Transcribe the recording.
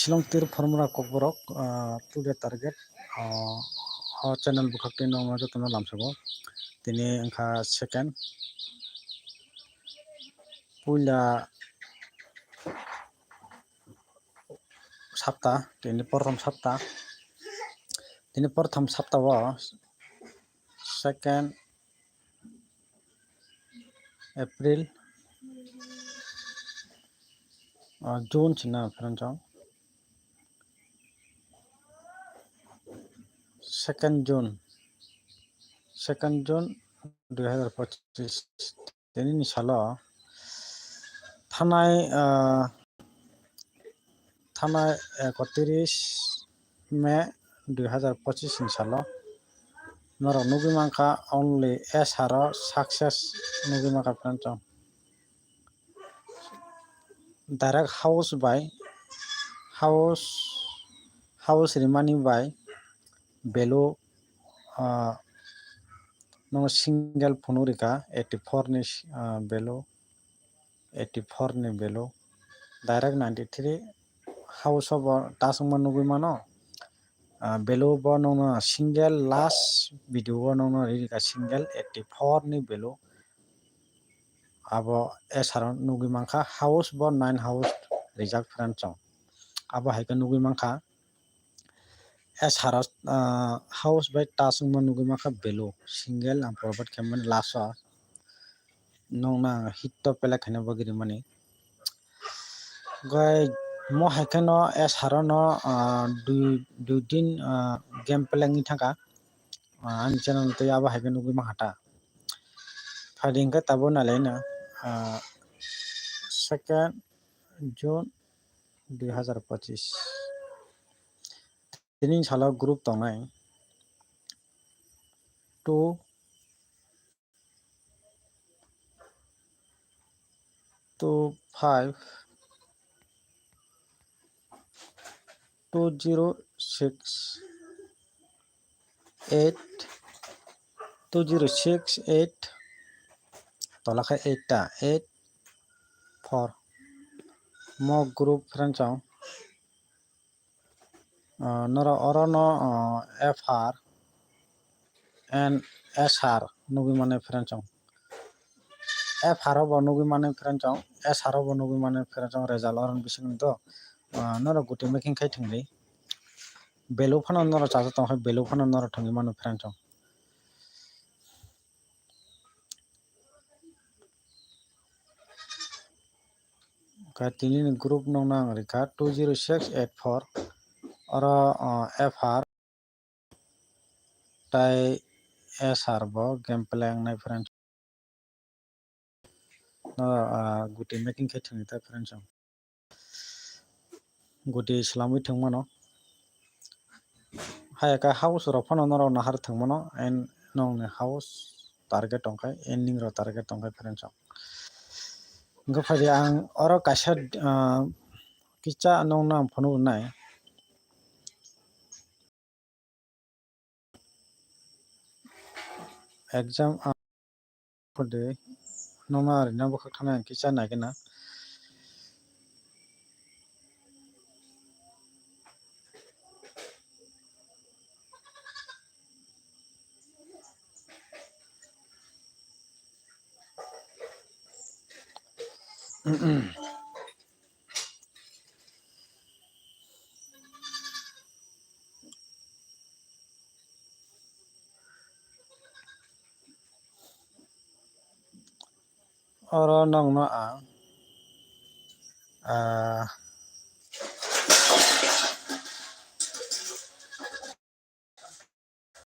Shillong tir formula kokborok today target channel bukhakti nong jotno lamsabo tini angkha second puila sapta tini porthom sapta o second April June china franchong second June 2025 tini ni salo thanai 31 May 2025 ni salo norok nugi mangkha only SRO success nugi mangkha franchong direct house remaining by below no single phonurika 84 ni below 84 ni below direct 93 house of tasungma nugui mano below bo no single last video no rika single 84 ni below abo SRO nugui mangkha house bo 9 house rijak franchong abo haika nugui mangkha SRO house by tasungma nugui mangkha below single and provide kemen last nongna hit to pelak khane bagiri mani gai mo haikano SRO no dui din game pelak ni thaka ang channel te abo haika nugui mangkha Fadingka tabo nalaina 2nd June 2025 tini salo group tongnai 2 5 206 8 tolakha 8 ta 8 4 mo group franchong noro orono FR and SR nugi mane franchong FR bo nugi mane franchong SR bo nugi mane franchong result oron bising do noro guti making khai thingri belo phano noro chaja tong hai belo phano noro thongi mane franchong tini ni group nong nang rika 20684 oro FR tai SR bo game play nai franchong guti making khai thingri ta franchong guti slamui thangmano hayaka house ro phano noro nahar thangmano and nong ni house target tongkai ending ro target tongkai franchong gofari ang oro kaisa kicha nong nang phono nai exam khode nongna rina bokhak thana kicha naigena oro nongno ang